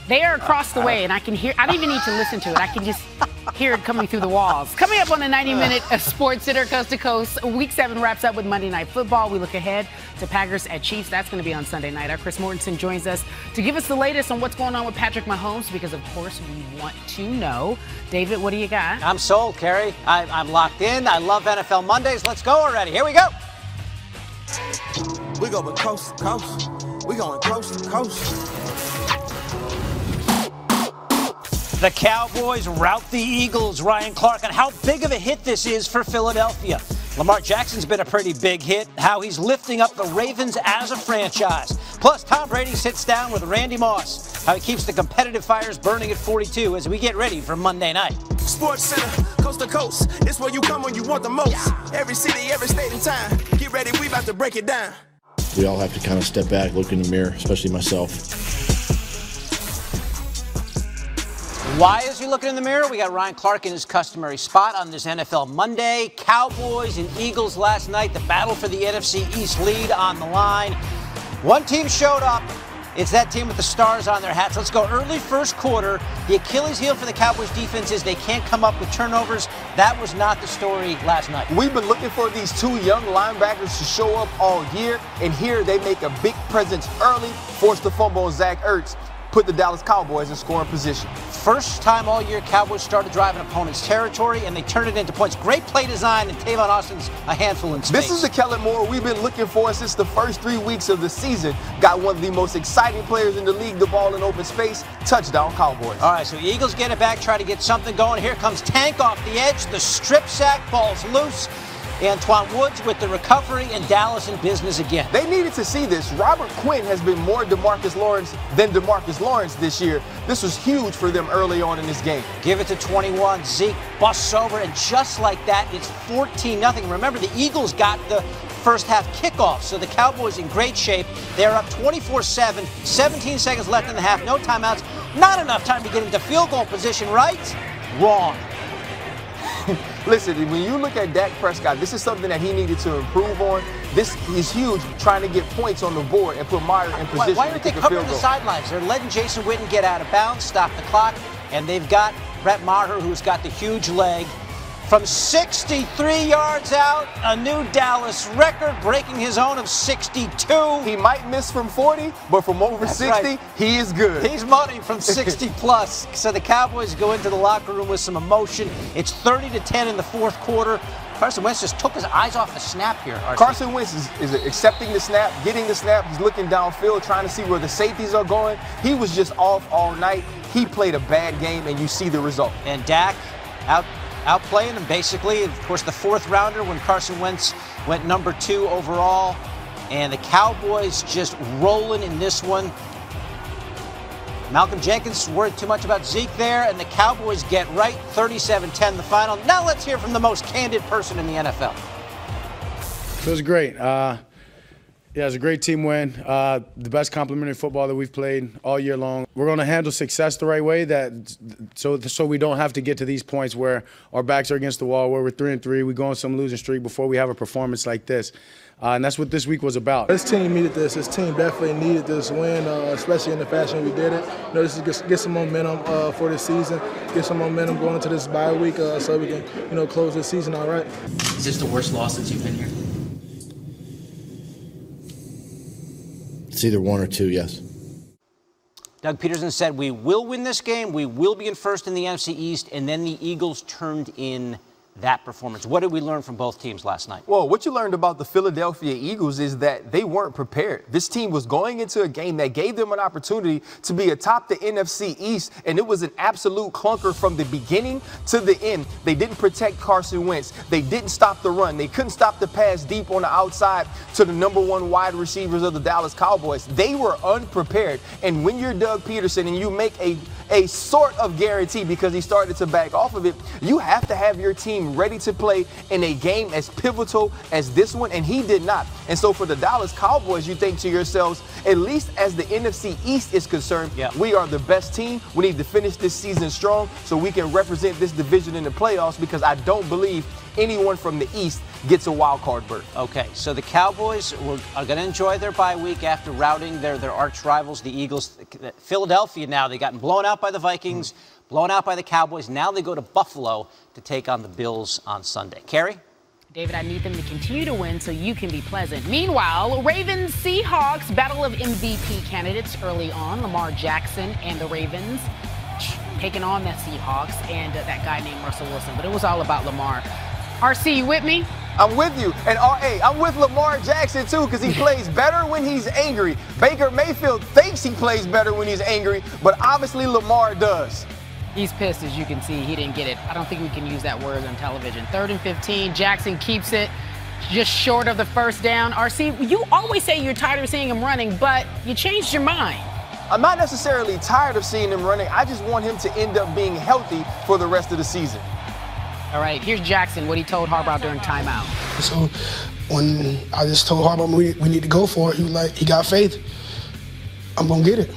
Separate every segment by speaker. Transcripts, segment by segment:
Speaker 1: They are across the way, and I can hear. I don't even need to listen to it. I can just hear it coming through the walls. Coming up on the 90-minute Sports Center Coast to Coast, Week 7 wraps up with Monday Night Football. We look ahead to Packers at Chiefs. That's going to be on Sunday night. Our Chris Mortensen joins us to give us the latest on what's going on with Patrick Mahomes, because, of course, we want to know. David, what do you got?
Speaker 2: I'm sold, Carrie. I'm locked in. I love NFL Mondays. Let's go already. Here we go.
Speaker 3: We going coast to coast. We going coast to coast.
Speaker 2: The Cowboys rout the Eagles, Ryan Clark, and how big of a hit this is for Philadelphia. Lamar Jackson's been a pretty big hit, how he's lifting up the Ravens as a franchise. Plus, Tom Brady sits down with Randy Moss, how he keeps the competitive fires burning at 42 as we get ready for Monday night.
Speaker 3: Sports Center, coast to coast. It's where you come when you want the most. Every city, every state and time. Get ready, we about to break it down.
Speaker 4: We all have to kind of step back, look in the mirror, especially myself.
Speaker 2: Why is he looking in the mirror? We got Ryan Clark in his customary spot on this NFL Monday. Cowboys and Eagles last night. The battle for the NFC East lead on the line. One team showed up. It's that team with the stars on their hats. Let's go early first quarter. The Achilles heel for the Cowboys defense is they can't come up with turnovers. That was not the story last night.
Speaker 5: We've been looking for these two young linebackers to show up all year, and here they make a big presence early, force the fumble on Zach Ertz, put the Dallas Cowboys in scoring position.
Speaker 2: First time all year, Cowboys started driving opponents' territory, and they turned it into points. Great play design, and Tavon Austin's a handful in space.
Speaker 5: This is the Kellen Moore we've been looking for since the first 3 weeks of the season. Got one of the most exciting players in the league, the ball in open space. Touchdown, Cowboys.
Speaker 2: All right, so Eagles get it back, try to get something going. Here comes Tank off the edge. The strip sack, ball's loose. Antoine Woods with the recovery, and Dallas in business again.
Speaker 5: They needed to see this. Robert Quinn has been more DeMarcus Lawrence than DeMarcus Lawrence this year. This was huge for them early on in this game.
Speaker 2: Give it to 21. Zeke busts over, and just like that, it's 14-0. Remember, the Eagles got the first half kickoff, so the Cowboys in great shape. They're up 24-7, 17 seconds left in the half, no timeouts. Not enough time to get into field goal position, right? Wrong.
Speaker 5: Listen, when you look at Dak Prescott, this is something that he needed to improve on. This is huge, trying to get points on the board and put Meyer in position.
Speaker 2: Why aren't they covering the sidelines? They're letting Jason Witten get out of bounds, stop the clock, and they've got Brett Maher, who's got the huge leg. From 63 yards out, a new Dallas record, breaking his own of 62.
Speaker 5: He might miss from 40, but from over 60, right, he is good.
Speaker 2: He's money from 60 plus. So the Cowboys go into the locker room with some emotion. It's 30-10 in the fourth quarter. Carson Wentz just took his eyes off the snap here.
Speaker 5: Carson Wentz is accepting the snap, getting the snap. He's looking downfield, trying to see where the safeties are going. He was just off all night. He played a bad game, and you see the result.
Speaker 2: And Dak outplaying him, basically. Of course, the fourth rounder when Carson Wentz went number 2 overall. And the Cowboys just rolling in this one. Malcolm Jenkins worried too much about Zeke there, and the Cowboys get right, 37-10 the final. Now let's hear from the most candid person in the NFL.
Speaker 6: It was great. Yeah, it was a great team win. The best complimentary football that we've played all year long. We're going to handle success the right way, so we don't have to get to these points where our backs are against the wall, where we're 3-3, we go on some losing streak before we have a performance like this. And that's what this week was about.
Speaker 7: This team needed this. This team definitely needed this win, especially in the fashion we did it. You know, this is get some momentum for this season, get some momentum going into this bye week, so we can, close this season all right.
Speaker 8: Is this the worst loss since you've been here?
Speaker 4: It's either 1 or 2, yes.
Speaker 2: Doug Peterson said, we will win this game, we will be in first in the NFC East, and then the Eagles turned in that performance. What did we learn from both teams last night?
Speaker 5: Well, what you learned about the Philadelphia Eagles is that they weren't prepared. This team was going into a game that gave them an opportunity to be atop the NFC East, and it was an absolute clunker from the beginning to the end. They didn't protect Carson Wentz. They didn't stop the run. They couldn't stop the pass deep on the outside to the number 1 wide receivers of the Dallas Cowboys. They were unprepared. And when you're Doug Peterson and you make a sort of guarantee, because he started to back off of it, you have to have your team ready to play in a game as pivotal as this one, and he did not. And so for the Dallas Cowboys, you think to yourselves, at least as the NFC East is concerned, we are the best team. We need to finish this season strong so we can represent this division in the playoffs, because I don't believe anyone from the East gets a wild card berth.
Speaker 2: Okay, so the Cowboys are going to enjoy their bye week after routing their arch rivals, the Eagles. Philadelphia now, they've gotten blown out by the Vikings, blown out by the Cowboys. Now they go to Buffalo to take on the Bills on Sunday. Carrie?
Speaker 1: David, I need them to continue to win so you can be pleasant. Meanwhile, Ravens-Seahawks battle of MVP candidates early on. Lamar Jackson and the Ravens taking on the Seahawks and that guy named Russell Wilson. But it was all about Lamar. RC, you with me?
Speaker 5: I'm with you. And hey, I'm with Lamar Jackson, too, because he plays better when he's angry. Baker Mayfield thinks he plays better when he's angry, but obviously Lamar does.
Speaker 1: He's pissed, as you can see. He didn't get it. I don't think we can use that word on television. 3rd and 15. Jackson keeps it just short of the first down. RC, you always say you're tired of seeing him running, but you changed your mind.
Speaker 5: I'm not necessarily tired of seeing him running. I just want him to end up being healthy for the rest of the season.
Speaker 1: All right, here's Jackson, what he told Harbaugh during timeout.
Speaker 9: So when I just told Harbaugh we need to go for it, he was like, he got faith. I'm going to get it.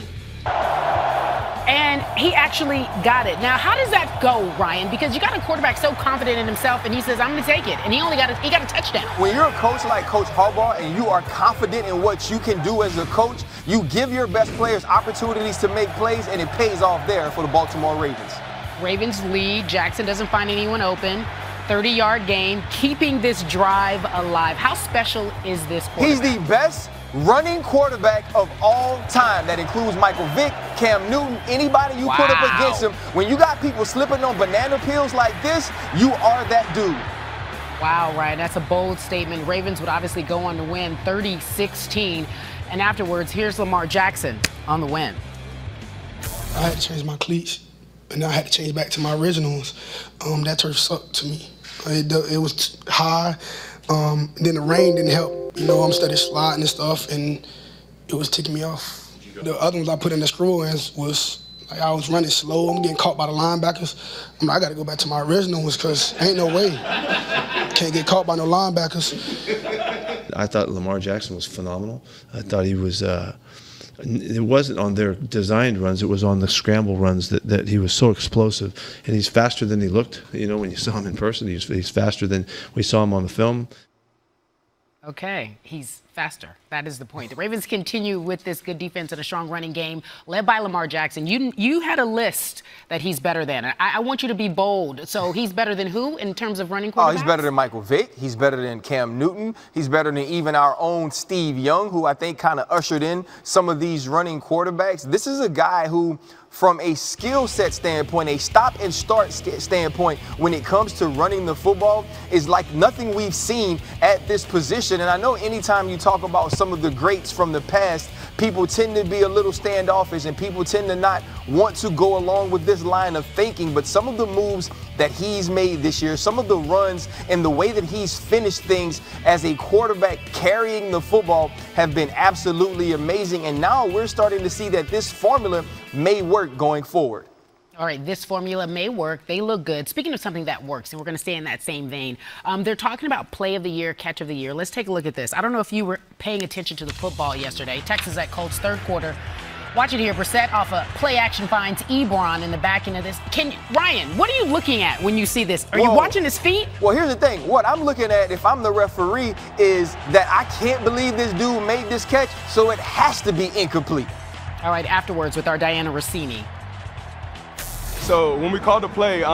Speaker 1: And he actually got it. Now, how does that go, Ryan? Because you got a quarterback so confident in himself, and he says, I'm going to take it. And he got a touchdown.
Speaker 5: When you're a coach like Coach Harbaugh and you are confident in what you can do as a coach, you give your best players opportunities to make plays, and it pays off there for the Baltimore Ravens.
Speaker 1: Ravens lead. Jackson doesn't find anyone open. 30-yard gain, keeping this drive alive. How special is this quarterback?
Speaker 5: He's the best running quarterback of all time. That includes Michael Vick, Cam Newton, anybody you put up against him. When you got people slipping on banana peels like this, you are that dude.
Speaker 1: Wow, Ryan, that's a bold statement. Ravens would obviously go on to win 30-16. And afterwards, here's Lamar Jackson on the win.
Speaker 9: I had to change my cleats, and I had to change back to my originals. That turf sucked to me. It was high. Then the rain didn't help. You know, I'm started sliding and stuff, and it was ticking me off. The other ones I put in the screw-ins was, like, I was running slow. I'm getting caught by the linebackers. I'm like, I got to go back to my originals because ain't no way. Can't get caught by no linebackers.
Speaker 4: I thought Lamar Jackson was phenomenal. I thought he was, it wasn't on their designed runs, it was on the scramble runs that he was so explosive. And he's faster than he looked. You know, when you saw him in person, he's faster than we saw him on the film.
Speaker 1: Okay, he's faster. That is the point. The Ravens continue with this good defense and a strong running game led by Lamar Jackson. You had a list that he's better than. I want you to be bold. So he's better than who in terms of running quarterbacks?
Speaker 5: Oh, he's better than Michael Vick. He's better than Cam Newton. He's better than even our own Steve Young, who I think kind of ushered in some of these running quarterbacks. This is a guy who, from a skill set standpoint, a stop and start standpoint, when it comes to running the football, is like nothing we've seen at this position. And I know anytime you talk about some of the greats from the past, people tend to be a little standoffish and people tend to not want to go along with this line of thinking. But some of the moves that he's made this year, some of the runs and the way that he's finished things as a quarterback carrying the football have been absolutely amazing. And now we're starting to see that this formula may work going forward.
Speaker 1: All right, this formula may work. They look good. Speaking of something that works, and we're going to stay in that same vein, they're talking about play of the year, catch of the year. Let's take a look at this. I don't know if you were paying attention to the football yesterday. Texas at Colts, third quarter. Watch it here. Brissett off a play action finds Ebron in the back end of this. Ryan, what are you looking at when you see this? Are you watching his feet?
Speaker 5: Well, here's the thing. What I'm looking at, if I'm the referee, is that I can't believe this dude made this catch, so it has to be incomplete.
Speaker 1: All right, afterwards with our Diana Rossini.
Speaker 10: So when we call the play,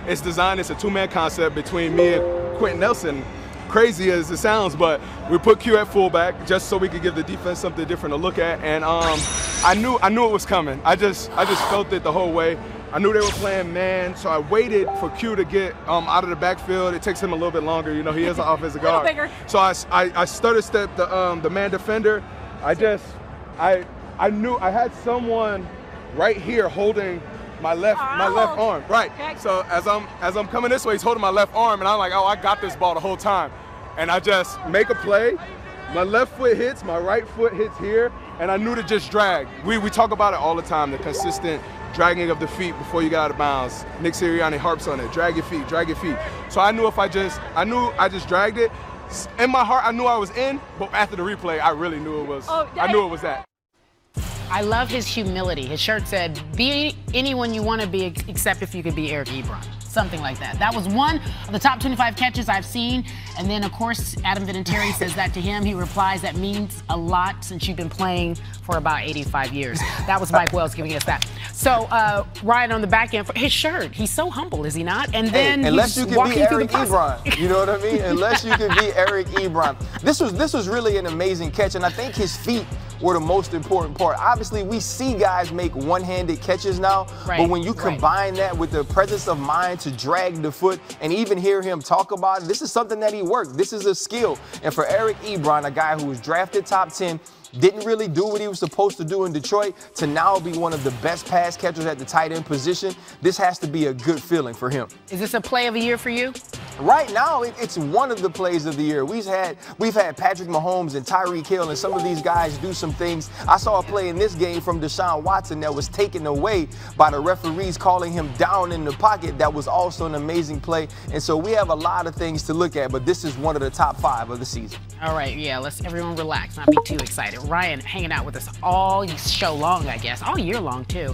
Speaker 10: it's designed, it's a two-man concept between me and Quentin Nelson. Crazy as it sounds, but we put Q at fullback just so we could give the defense something different to look at. And I knew it was coming. I just felt it the whole way. I knew they were playing man, so I waited for Q to get out of the backfield. It takes him a little bit longer. You know, he is an offensive guard. Bigger. So I stutter stepped the man defender. I knew I had someone right here holding my left arm. Right. Okay. So as I'm coming this way, he's holding my left arm, and I'm like, oh, I got this ball the whole time. And I just make a play. My left foot hits, my right foot hits here, and I knew to just drag. We talk about it all the time, the consistent dragging of the feet before you get out of bounds. Nick Sirianni harps on it. Drag your feet, drag your feet. So I knew I just dragged it. In my heart, I knew I was in, but after the replay, I really knew it was. I knew it was that.
Speaker 1: I love his humility. His shirt said, be anyone you want to be except if you could be Eric Ebron. Something like that. That was one of the top 25 catches I've seen. And then, of course, Adam Vinatieri says that to him. He replies, that means a lot since you've been playing for about 85 years. That was Mike Wells giving us that. So, Ryan, on the back end, for his shirt, he's so humble, is he not? And then
Speaker 5: unless
Speaker 1: he's
Speaker 5: you can
Speaker 1: walking
Speaker 5: be
Speaker 1: through
Speaker 5: Eric
Speaker 1: the
Speaker 5: Ebron, you know what I mean? Unless you can be Eric Ebron. This was really an amazing catch, and I think his feet were the most important part. Obviously, we see guys make one-handed catches now, but when you combine that with the presence of mind to drag the foot and even hear him talk about it, this is something that he worked. This is a skill. And for Eric Ebron, a guy who was drafted top 10, didn't really do what he was supposed to do in Detroit, to now be one of the best pass catchers at the tight end position, this has to be a good feeling for him.
Speaker 1: Is this a play of the year for you?
Speaker 5: Right now, it's one of the plays of the year. We've had Patrick Mahomes and Tyreek Hill and some of these guys do some things. I saw a play in this game from Deshaun Watson that was taken away by the referees calling him down in the pocket. That was also an amazing play. And so we have a lot of things to look at, but this is one of the top 5 of the season.
Speaker 1: All right, yeah, let's everyone relax, not be too excited. Ryan hanging out with us all show long, I guess, all year long too.